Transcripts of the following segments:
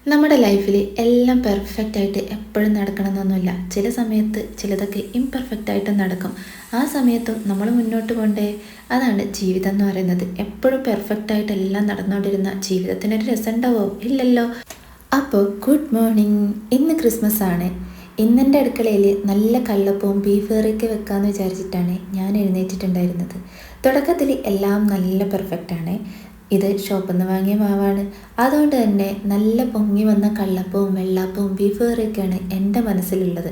നമ്മുടെ ലൈഫിൽ എല്ലാം പെർഫെക്റ്റ് ആയിട്ട് എപ്പോഴും നടക്കണമെന്നൊന്നുമില്ല. ചില സമയത്ത് ചിലതൊക്കെ ഇംപെർഫെക്റ്റ് ആയിട്ട് നടക്കും. ആ സമയത്തും നമ്മൾ മുന്നോട്ട് പോകണ്ടേ? അതാണ് ജീവിതം എന്ന് പറയുന്നത്. എപ്പോഴും പെർഫെക്റ്റ് ആയിട്ട് എല്ലാം നടന്നുകൊണ്ടിരുന്ന ജീവിതത്തിനൊരു രസം ഉണ്ടാവോ? ഇല്ലല്ലോ. അപ്പോൾ ഗുഡ് മോർണിംഗ്. ഇന്ന് ക്രിസ്മസ് ആണ്. ഇന്നെൻ്റെ അടുക്കളയിൽ നല്ല കള്ളപ്പവും ബീഫ് കറിയൊക്കെ വെക്കാമെന്ന് വിചാരിച്ചിട്ടാണ് ഞാൻ എഴുന്നേറ്റിട്ടുണ്ടായിരുന്നത്. തുടക്കത്തിൽ എല്ലാം നല്ല പെർഫെക്റ്റാണ്. ഇത് ഷോപ്പിൽ നിന്ന് വാങ്ങിയ മാവാണ്. അതുകൊണ്ട് തന്നെ നല്ല പൊങ്ങി വന്ന കള്ളപ്പവും വെള്ളാപ്പവും ബീഫ് കറിയൊക്കെയാണ് എൻ്റെ മനസ്സിലുള്ളത്.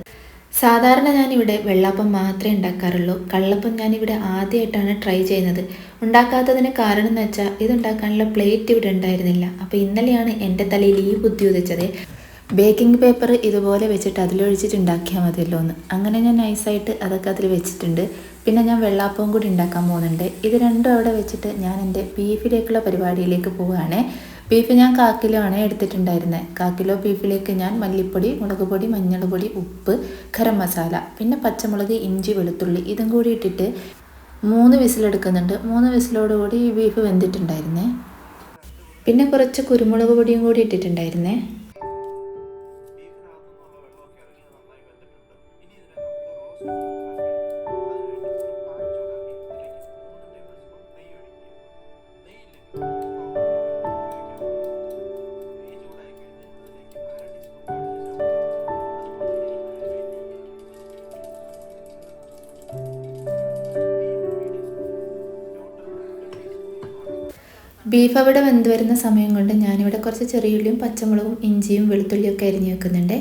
സാധാരണ ഞാനിവിടെ വെള്ളാപ്പം മാത്രമേ ഉണ്ടാക്കാറുള്ളൂ. കള്ളപ്പം ഞാനിവിടെ ആദ്യമായിട്ടാണ് ട്രൈ ചെയ്യുന്നത്. ഉണ്ടാക്കാത്തതിന് കാരണം എന്ന് വെച്ചാൽ ഇതുണ്ടാക്കാനുള്ള പ്ലേറ്റ് ഇവിടെ ഉണ്ടായിരുന്നില്ല. അപ്പോൾ ഇന്നലെയാണ് എൻ്റെ തലയിൽ ഈ ബുദ്ധി ഉദിച്ചത്. ബേക്കിംഗ് പേപ്പർ ഇതുപോലെ വെച്ചിട്ട് അതിലൊഴിച്ചിട്ട് ഉണ്ടാക്കിയാൽ മതിയല്ലോ എന്ന്. അങ്ങനെ ഞാൻ നൈസായിട്ട് അതൊക്കെ അതിൽ വെച്ചിട്ടുണ്ട്. പിന്നെ ഞാൻ വെള്ളാപ്പവും കൂടി ഉണ്ടാക്കാൻ പോകുന്നുണ്ട്. ഇത് രണ്ടും അവിടെ വെച്ചിട്ട് ഞാൻ എൻ്റെ ബീഫിലേക്കുള്ള പരിപാടിയിലേക്ക് പോവുകയാണ്. ബീഫ് ഞാൻ 1/4 കിലോ ആണ് എടുത്തിട്ടുണ്ടായിരുന്നത്. 1/4 കിലോ ബീഫിലേക്ക് ഞാൻ മല്ലിപ്പൊടി, മുളക് പൊടി, മഞ്ഞൾ പൊടി, ഉപ്പ്, ഗരം മസാല, പിന്നെ പച്ചമുളക്, ഇഞ്ചി, വെളുത്തുള്ളി ഇതും കൂടി ഇട്ടിട്ട് 3 വിസിലെടുക്കുന്നുണ്ട്. 3 വിസിലോടുകൂടി ഈ ബീഫ് വെന്തിട്ടുണ്ടായിരുന്നേ. പിന്നെ കുറച്ച് കുരുമുളക് പൊടിയും കൂടി ഇട്ടിട്ടുണ്ടായിരുന്നേ. ബീഫ് അവിടെ വെന്ത് വരുന്ന സമയം കൊണ്ട് ഞാനിവിടെ കുറച്ച് ചെറിയുള്ളിയും പച്ചമുളകും ഇഞ്ചിയും വെളുത്തുള്ളിയും ഒക്കെ അരിഞ്ഞു വെക്കുന്നുണ്ട്.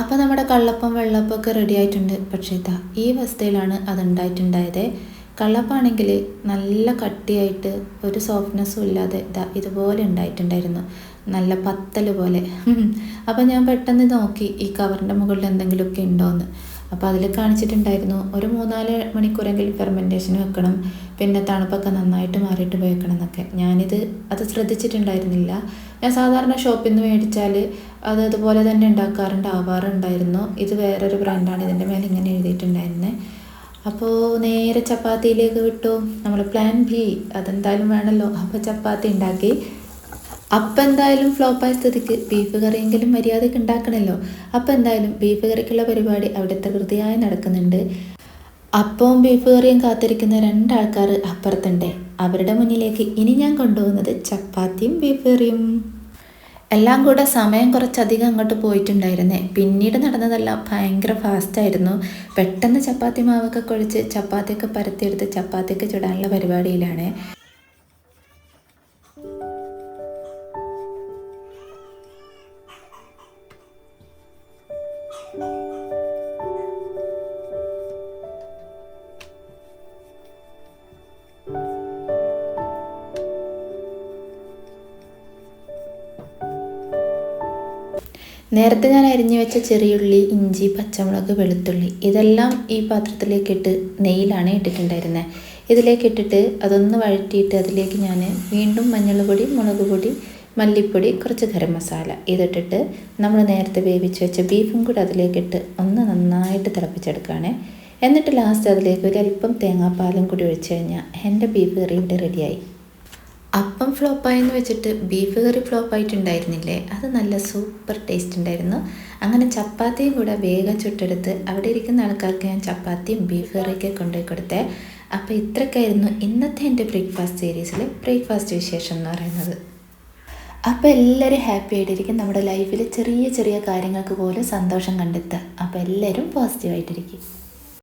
അപ്പോൾ നമ്മുടെ കള്ളപ്പം വെള്ളപ്പം ഒക്കെ റെഡി ആയിട്ടുണ്ട്. പക്ഷേ ഇതാ ഈ അവസ്ഥയിലാണ് അതുണ്ടായിട്ടുണ്ടായത്. കള്ളപ്പാണെങ്കിൽ നല്ല കട്ടിയായിട്ട് ഒരു സോഫ്റ്റ്നെസ്സും ഇല്ലാതെ ഇതുപോലെ ഉണ്ടായിട്ടുണ്ടായിരുന്നു, നല്ല പത്തൽ പോലെ. അപ്പോൾ ഞാൻ പെട്ടെന്ന് നോക്കി ഈ കവറിൻ്റെ മുകളിൽ എന്തെങ്കിലുമൊക്കെ ഉണ്ടോയെന്ന്. അപ്പോൾ അതിൽ കാണിച്ചിട്ടുണ്ടായിരുന്നു ഒരു 3-4 മണിക്കൂറെങ്കിലും ഫെർമെൻറ്റേഷൻ വെക്കണം, പിന്നെ തണുപ്പൊക്കെ നന്നായിട്ട് മാറിയിട്ട് ഉപയോഗിക്കണം എന്നൊക്കെ. അത് ശ്രദ്ധിച്ചിട്ടുണ്ടായിരുന്നില്ല. ഞാൻ സാധാരണ ഷോപ്പിൽ നിന്ന് മേടിച്ചാൽ അതുപോലെ തന്നെ ആവാറുണ്ടായിരുന്നു. ഇത് വേറൊരു ബ്രാൻഡാണ്. ഇതിൻ്റെ മേലെ ഇങ്ങനെ എഴുതിയിട്ടുണ്ടായിരുന്നത്. അപ്പോൾ നേരെ ചപ്പാത്തിയിലേക്ക് വിട്ടു. നമ്മൾ പ്ലാൻ ബി അതെന്തായാലും വേണമല്ലോ. അപ്പോൾ ചപ്പാത്തി ഉണ്ടാക്കി. അപ്പം എന്തായാലും ഫ്ലോപ്പായ സ്ഥിതിക്ക് ബീഫ് കറിയെങ്കിലും മര്യാദയ്ക്ക് ഉണ്ടാക്കണമല്ലോ. അപ്പം എന്തായാലും ബീഫ് കറിക്കുള്ള പരിപാടി അവിടുത്തെ വൃത്തിയായി നടക്കുന്നുണ്ട്. അപ്പവും ബീഫ് കറിയും കാത്തിരിക്കുന്ന 2 ആൾക്കാർ അപ്പുറത്തുണ്ട്. അവരുടെ മുന്നിലേക്ക് ഇനി ഞാൻ കൊണ്ടുപോകുന്നത് ചപ്പാത്തിയും ബീഫ് കറിയും. എല്ലാം കൂടെ സമയം കുറച്ചധികം അങ്ങോട്ട് പോയിട്ടുണ്ടായിരുന്നേ. പിന്നീട് നടന്നതെല്ലാം ഭയങ്കര ഫാസ്റ്റായിരുന്നു. പെട്ടെന്ന് ചപ്പാത്തി മാവൊക്കെ കുഴച്ച് ചപ്പാത്തിയൊക്കെ പരത്തിയെടുത്ത് ചപ്പാത്തിയൊക്കെ ചുടാനുള്ള പരിപാടിയിലാണ്. നേരത്തെ ഞാൻ അരിഞ്ഞു വെച്ച ചെറിയുള്ളി, ഇഞ്ചി, പച്ചമുളക്, വെളുത്തുള്ളി ഇതെല്ലാം ഈ പാത്രത്തിലേക്കിട്ട് നെയ്യിലാണ് ഇട്ടിട്ടുണ്ടായിരുന്നത്. ഇതിലേക്കിട്ടിട്ട് അതൊന്ന് വഴറ്റിയിട്ട് അതിലേക്ക് ഞാൻ വീണ്ടും മഞ്ഞൾപ്പൊടി, മുളക് പൊടി, മല്ലിപ്പൊടി, കുറച്ച് ഗരം മസാല ഇതിട്ടിട്ട് നമ്മൾ നേരത്തെ വേവിച്ച് വെച്ച ബീഫും കൂടി അതിലേക്കിട്ട് ഒന്ന് നന്നായിട്ട് തിളപ്പിച്ചെടുക്കുകയാണ്. എന്നിട്ട് ലാസ്റ്റ് അതിലേക്ക് ഒരല്പം തേങ്ങാപ്പാലും കൂടി ഒഴിച്ച് കഴിഞ്ഞാൽ എൻ്റെ ബീഫ് കറി ഇവിടെ റെഡിയായി. അപ്പം ഫ്ലോപ്പായെന്ന് വെച്ചിട്ട് ബീഫ് കറി ഫ്ലോപ്പായിട്ടുണ്ടായിരുന്നില്ലേ, അത് നല്ല സൂപ്പർ ടേസ്റ്റ് ഉണ്ടായിരുന്നു. അങ്ങനെ ചപ്പാത്തിയും കൂടെ വേഗം ചുട്ടെടുത്ത് അവിടെ ഇരിക്കുന്ന ആൾക്കാർക്ക് ഞാൻ ചപ്പാത്തിയും ബീഫ് കറിയൊക്കെ കൊണ്ടുപോയി കൊടുത്തേ. അപ്പോൾ ഇത്രയൊക്കെയായിരുന്നു ഇന്നത്തെ എൻ്റെ ബ്രേക്ക്ഫാസ്റ്റ് സീരീസിൽ ബ്രേക്ക്ഫാസ്റ്റ് വിശേഷം എന്ന് പറയുന്നത്. അപ്പോൾ എല്ലാവരും ഹാപ്പി ആയിട്ടിരിക്കും. നമ്മുടെ ലൈഫിൽ ചെറിയ ചെറിയ കാര്യങ്ങൾക്ക് പോലും സന്തോഷം കണ്ടെത്തുക. അപ്പോൾ എല്ലാവരും പോസിറ്റീവായിട്ടിരിക്കും.